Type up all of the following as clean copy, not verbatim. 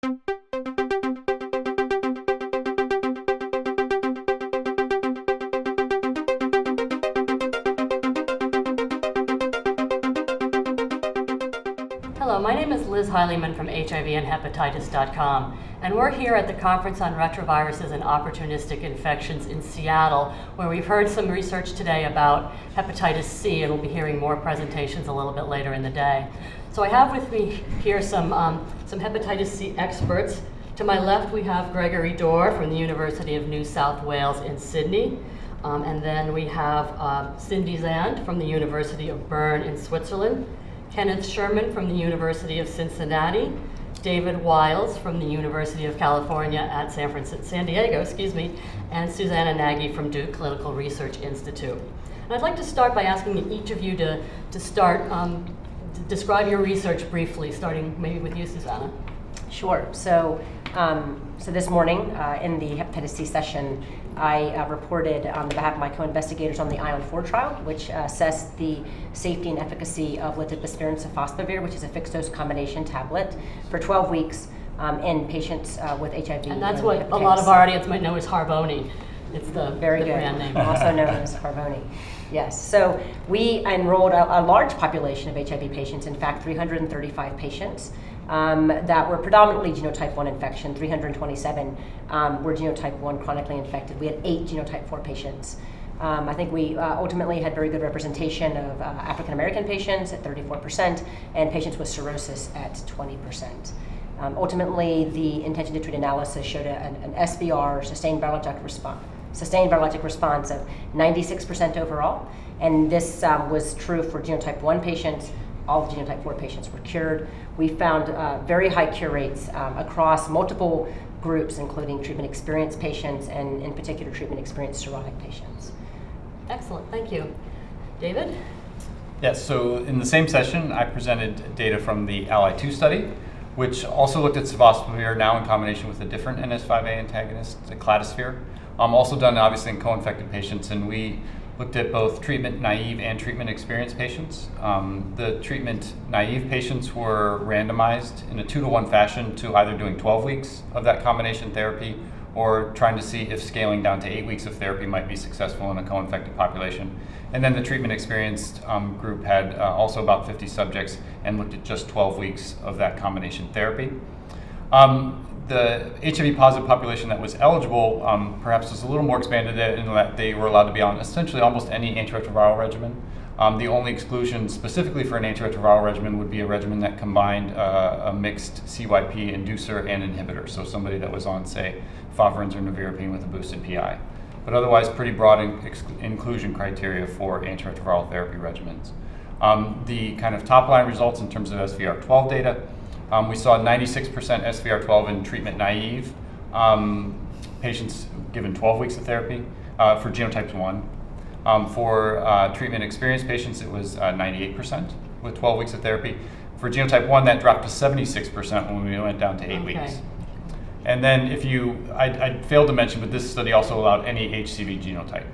Hello, my name is Liz Heileman from HIVandHepatitis.com, and we're here at the Conference on Retroviruses and Opportunistic Infections in Seattle, where we've heard some research today about hepatitis C, and we'll be hearing more presentations a little bit later in the day. So I have with me here some hepatitis C experts. To my left, we have Gregory Dorr from the University of New South Wales in Sydney. And then we have Cindy Zand from the University of Bern in Switzerland, Kenneth Sherman from the University of Cincinnati, David Wiles from the University of California at San Diego, and Susanna Nagy from Duke Clinical Research Institute. And I'd like to start by asking each of you to describe your research briefly, starting maybe with you, Susanna. Sure. So this morning in the hepatitis C session, I reported on behalf of my co-investigators on the ION-4 trial, which assessed the safety and efficacy of letybispir and sofosbuvir, which is a fixed-dose combination tablet, for 12 weeks in patients with HIV. And that's what a lot of our audience might know as Harvoni. It's the brand name. Also known as Harvoni. Yes. So we enrolled a large population of HIV patients, in fact 335 patients. That were predominantly genotype 1 infection. 327 were genotype 1 chronically infected. We had 8 genotype 4 patients. I think we ultimately had very good representation of African American patients at 34% and patients with cirrhosis at 20%. Ultimately, the intention to treat analysis showed an SVR, sustained virologic response of 96% overall, and this was true for genotype 1 patients. All of the genotype 4 patients were cured. We found very high cure rates across multiple groups, including treatment-experienced patients and, in particular, treatment-experienced cirrhotic patients. Excellent, thank you. David? Yes, so in the same session, I presented data from the Ally-2 study, which also looked at sofosbuvir, now in combination with a different NS5A antagonist, the cladosphere. Also done, obviously, in co-infected patients, and we looked at both treatment-naive and treatment-experienced patients. The treatment-naive patients were randomized in a 2-to-1 fashion to either doing 12 weeks of that combination therapy or trying to see if scaling down to 8 weeks of therapy might be successful in a co-infected population. And then the treatment-experienced group had also about 50 subjects and looked at just 12 weeks of that combination therapy. The HIV-positive population that was eligible perhaps was a little more expanded in that they were allowed to be on essentially almost any antiretroviral regimen. The only exclusion specifically for an antiretroviral regimen would be a regimen that combined a mixed CYP inducer and inhibitor, so somebody that was on, say, efavirenz or nevirapine with a boosted PI. But otherwise, pretty broad inclusion criteria for antiretroviral therapy regimens. The kind of top-line results in terms of SVR12 data, we saw 96% SVR12 in treatment-naive patients given 12 weeks of therapy for genotype 1. For treatment-experienced patients, it was 98% with 12 weeks of therapy. For genotype 1, that dropped to 76% when we went down to 8 weeks. And then I failed to mention, but this study also allowed any HCV genotype.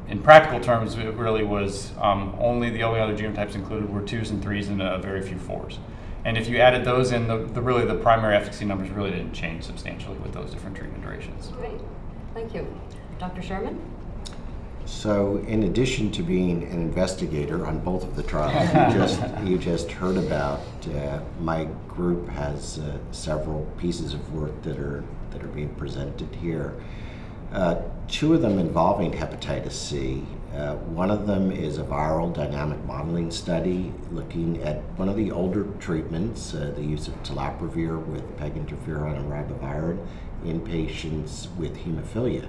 In practical terms, it really was the only other genotypes included were 2s and 3s and very few 4s. And if you added those in, the primary efficacy numbers really didn't change substantially with those different treatment durations. Great, thank you. Dr. Sherman? So in addition to being an investigator on both of the trials you just heard about, my group has several pieces of work that are being presented here. 2 of them involving hepatitis C. One of them is a viral dynamic modeling study looking at one of the older treatments, the use of telaprevir with peg interferon and ribavirin in patients with hemophilia.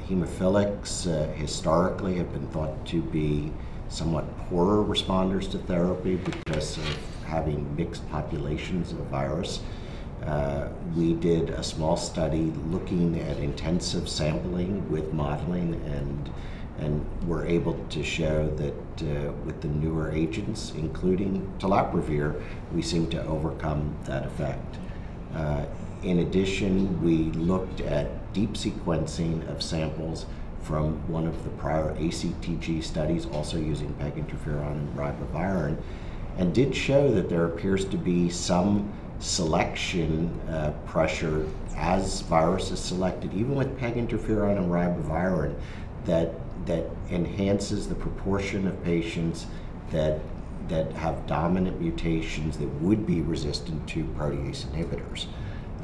Hemophilics historically have been thought to be somewhat poorer responders to therapy because of having mixed populations of virus. We did a small study looking at intensive sampling with modeling and were able to show that with the newer agents, including telaprevir, we seem to overcome that effect. In addition, we looked at deep sequencing of samples from one of the prior ACTG studies, also using peg interferon and ribavirin, and did show that there appears to be some selection pressure as virus is selected, even with peg interferon and ribavirin, that enhances the proportion of patients that have dominant mutations that would be resistant to protease inhibitors.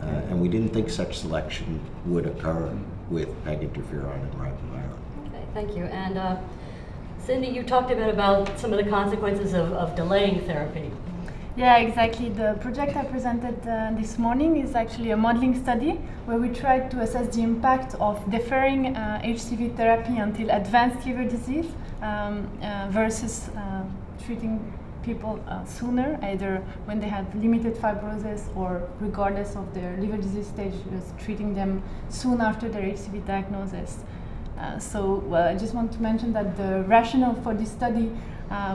And we didn't think such selection would occur with peg interferon and ribavirin. Okay, thank you. And Cindy, you talked a bit about some of the consequences of delaying therapy. Yeah, exactly. The project I presented this morning is actually a modeling study where we tried to assess the impact of deferring HCV therapy until advanced liver disease versus treating people sooner, either when they have limited fibrosis or regardless of their liver disease stage, just treating them soon after their HCV diagnosis. I just want to mention that the rationale for this study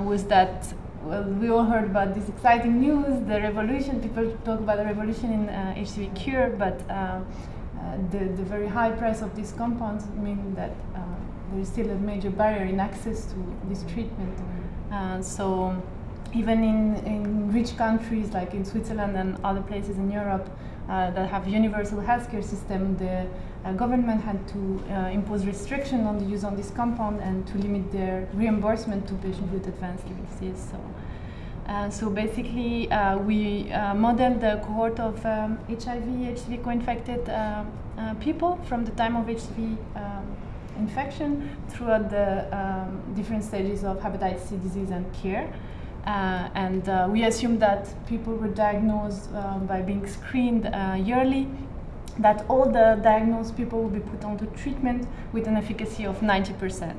was that, well, we all heard about this exciting news, the revolution. People talk about the revolution in HCV cure, but the very high price of these compounds mean that there is still a major barrier in access to this treatment. So even in rich countries like in Switzerland and other places in Europe that have universal healthcare system, the government had to impose restriction on the use of this compound and to limit their reimbursement to patients with advanced liver disease. So basically, we modeled the cohort of HCV co-infected people from the time of HCV infection throughout the different stages of hepatitis C disease and care. And we assumed that people were diagnosed by being screened yearly, that all the diagnosed people will be put onto treatment with an efficacy of 90%.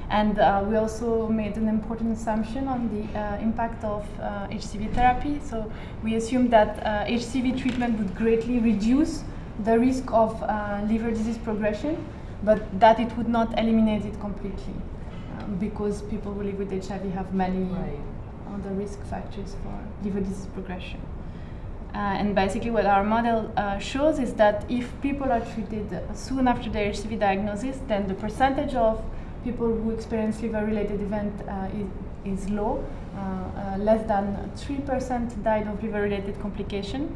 And we also made an important assumption on the impact of HCV therapy. So we assumed that HCV treatment would greatly reduce the risk of liver disease progression, but that it would not eliminate it completely because people who live with HIV have many other risk factors for liver disease progression. And basically what our model shows is that if people are treated soon after their HCV diagnosis, then the percentage of people who experience liver-related event is low. Less than 3% died of liver-related complication.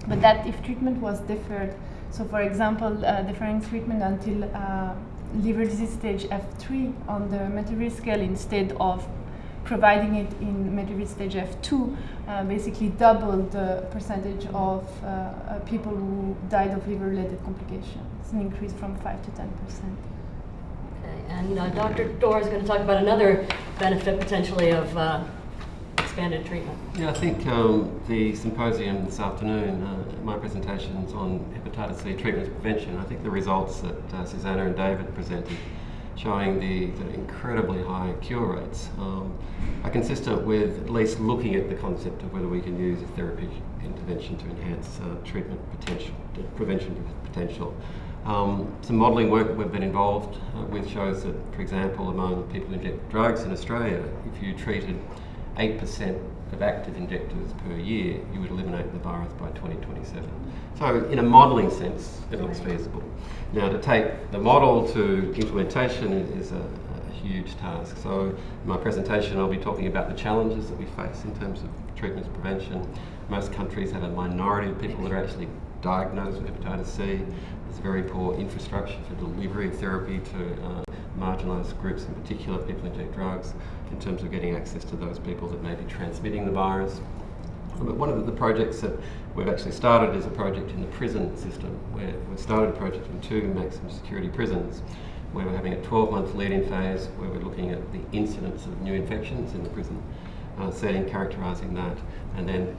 But that if treatment was deferred, so for example, deferring treatment until liver disease stage F3 on the Metavir scale instead of providing it in Metavir stage F2, basically doubled the percentage of people who died of liver-related complications. It's an increase from 5 to 10%. Okay, and Dr. Dorr is going to talk about another benefit potentially of expanded treatment. Yeah, I think the symposium this afternoon, my presentations on hepatitis C treatment and prevention, I think the results that Susanna and David presented showing the incredibly high cure rates are consistent with at least looking at the concept of whether we can use a therapy intervention to enhance treatment potential, prevention potential. Some modelling work that we've been involved with shows that, for example, among people who inject drugs in Australia, if you treated 8% of active injectors per year, you would eliminate the virus by 2027. So in a modelling sense, it looks feasible. Now to take the model to implementation is a huge task. So in my presentation I'll be talking about the challenges that we face in terms of treatment and prevention. Most countries have a minority of people that are actually diagnosed with hepatitis C. There's very poor infrastructure for delivery of therapy to marginalised groups, in particular people who inject drugs, in terms of getting access to those people that may be transmitting the virus. But one of the projects that we've actually started is a project in the prison system, where we've started a project in 2 maximum security prisons, where we're having a 12-month lead-in phase, where we're looking at the incidence of new infections in the prison setting, characterising that, and then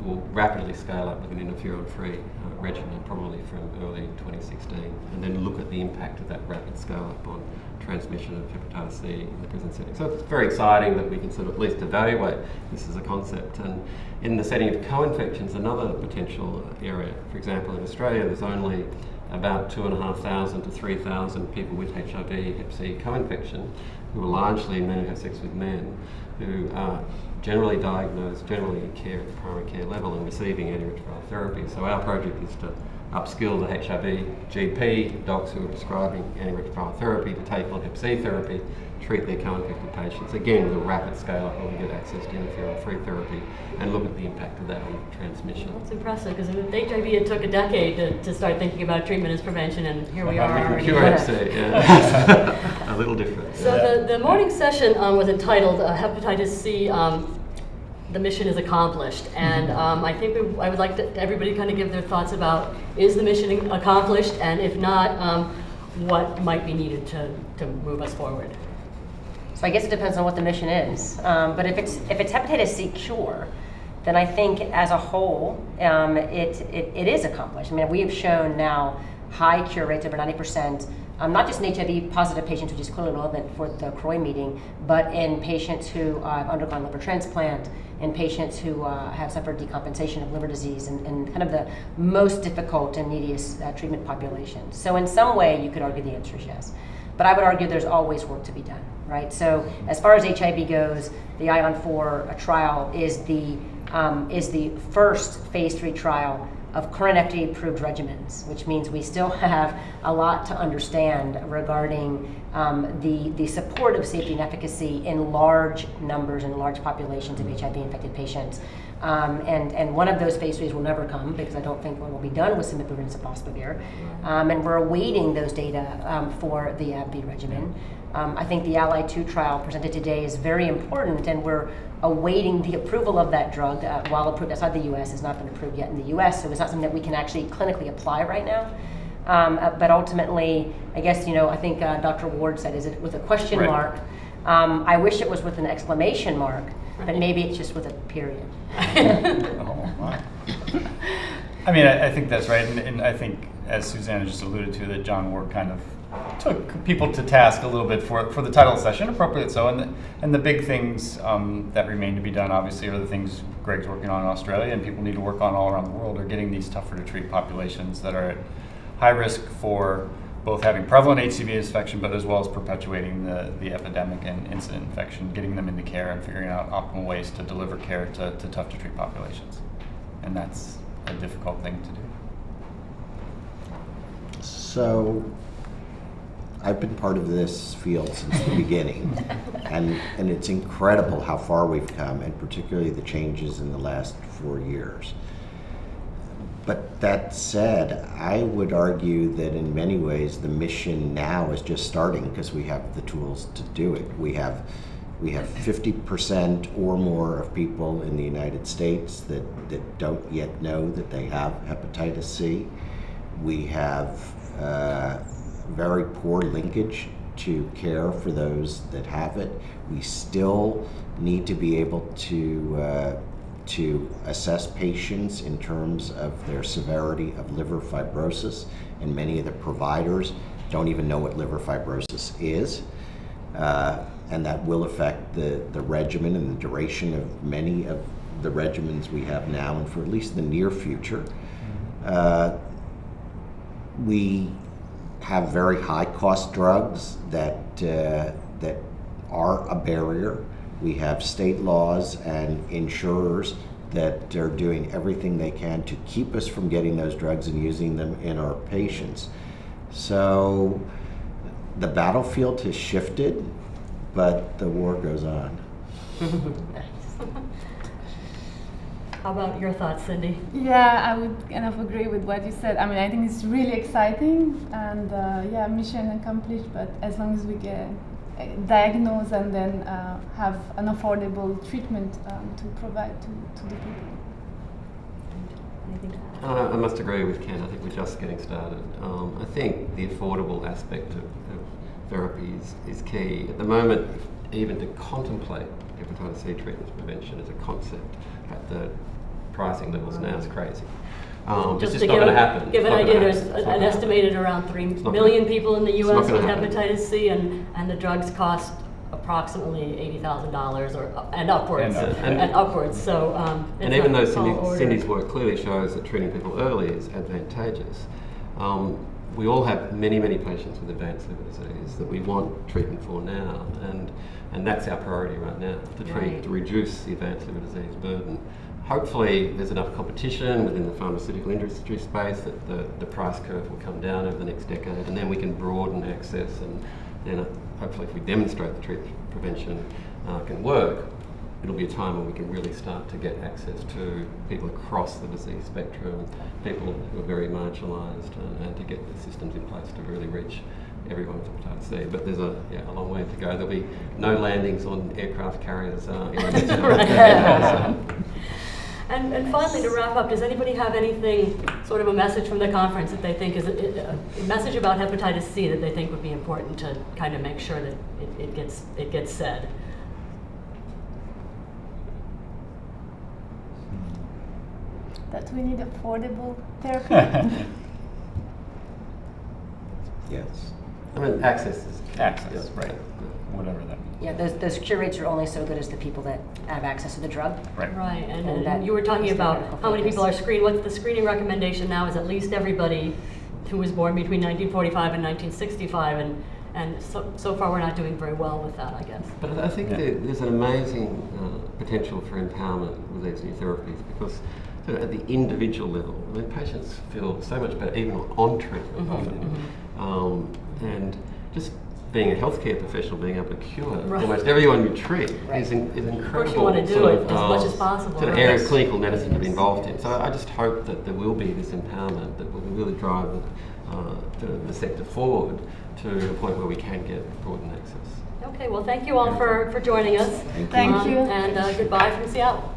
we'll rapidly scale up with an interferon-free regimen, probably from early 2016, and then look at the impact of that rapid scale-up on transmission of hepatitis C in the prison setting. So it's very exciting that we can sort of at least evaluate this as a concept. And in the setting of co-infections, another potential area. For example, in Australia, there's only about 2,500 to 3,000 people with HIV, Hep C co-infection, who are largely men who have sex with men, who are generally diagnosed, generally in care at the primary care level and receiving antiretroviral therapy. So our project is to upskill the HIV GP docs who are prescribing antiretroviral therapy to take on Hep C therapy treat their co-infected patients, again with a rapid scale up where we get access to interferon-free therapy and look at the impact of that on transmission. That's impressive, because with HIV it took a decade to start thinking about treatment as prevention, and here we are We can already. cure HC, yeah. A little different. So the morning session was entitled Hepatitis C, the mission is accomplished. And I think I would like everybody kind of give their thoughts about, is the mission accomplished? And if not, what might be needed to move us forward? So I guess it depends on what the mission is. But if it's hepatitis C cure, then I think as a whole, it is accomplished. I mean, we have shown now high cure rates, over 90%, not just in HIV positive patients, which is clearly relevant for the CROI meeting, but in patients who have undergone liver transplant, in patients who have suffered decompensation of liver disease, and kind of the most difficult and neediest treatment populations. So in some way, you could argue the answer is yes. But I would argue there's always work to be done, right? So as far as HIV goes, the ION-4 trial is the first phase 3 trial of current FDA-approved regimens, which means we still have a lot to understand regarding the support of safety and efficacy in large numbers and large populations of HIV-infected patients. And one of those phase 3s will never come, because I don't think one will be done with simipiprine and sofosbuvir. And we're awaiting those data for the AbbVie regimen. I think the Ally 2 trial presented today is very important, and we're awaiting the approval of that drug. While approved outside the US, has not been approved yet in the US, so it's not something that we can actually clinically apply right now. But ultimately, I guess, I think Dr. Ward said, is it with a question mark? I wish it was with an exclamation mark, but maybe it's just with a period. Oh, my. I mean, I think that's right, and I think, as Susanna just alluded to, that John Ward kind of took people to task a little bit for the title session, appropriate so, and the big things that remain to be done, obviously, are the things Greg's working on in Australia and people need to work on all around the world, are getting these tougher to treat populations that are at high risk for both having prevalent HCV infection, but as well as perpetuating the epidemic and incident infection, getting them into care and figuring out optimal ways to deliver care to tough to treat populations. And that's a difficult thing to do. So I've been part of this field since the beginning, and it's incredible how far we've come, and particularly the changes in the last 4 years. But that said, I would argue that in many ways the mission now is just starting, because we have the tools to do it. We have 50% or more of people in the United States that don't yet know that they have hepatitis C. We have very poor linkage to care for those that have it. We still need to be able to assess patients in terms of their severity of liver fibrosis, and many of the providers don't even know what liver fibrosis is, and that will affect the regimen and the duration of many of the regimens we have now and for at least the near future. We have very high cost drugs that are a barrier. We have state laws and insurers that are doing everything they can to keep us from getting those drugs and using them in our patients. So the battlefield has shifted, but the war goes on. How about your thoughts, Cindy? Yeah, I would kind of agree with what you said. I mean, I think it's really exciting, and mission accomplished, but as long as we get diagnose and then have an affordable treatment to provide to the people. I must agree with Ken. I think we're just getting started. I think the affordable aspect of therapy is key. At the moment, even to contemplate hepatitis C treatment prevention as a concept at the pricing levels now is crazy. Just it's to not going to happen. give an idea, there's an estimated around 3 million people in the U.S. with happen. hepatitis C, and the drugs cost approximately $80,000 and upwards. And upwards. So, and even though Cindy's work clearly shows that treating people early is advantageous, we all have many patients with advanced liver disease that we want treatment for now, and that's our priority right now, to treat, to reduce the advanced liver disease burden. Hopefully there's enough competition within the pharmaceutical industry space that the price curve will come down over the next decade, and then we can broaden access then hopefully if we demonstrate the treatment prevention can work, it'll be a time when we can really start to get access to people across the disease spectrum, people who are very marginalised, and to get the systems in place to really reach everyone with hepatitis C. But there's a long way to go. There'll be no landings on aircraft carriers in the next And finally, to wrap up, does anybody have anything, sort of a message from the conference that they think is a message about hepatitis C that they think would be important to kind of make sure that it gets said? That we need affordable therapy. Yes. I mean, access is Access, right. Whatever that means. Yeah, those cure rates are only so good as the people that have access to the drug. Right. Right, And and that you were talking is the about critical how many focus. people are screened. What's the screening recommendation now is at least everybody who was born between 1945 and 1965, and so far we're not doing very well with that, I guess. But I think there's an amazing potential for empowerment with these new therapies, because at the individual level, I mean, patients feel so much better even on treatment often. And just being a healthcare professional, being able to cure almost everyone you treat is incredible. Of course you want to do it as much as possible. Sort of area of clinical medicine to be involved in. So I just hope that there will be this empowerment that will really drive the sector forward to a point where we can get broadened access. Okay, well, thank you all for joining us. Thank you. And goodbye from Seattle.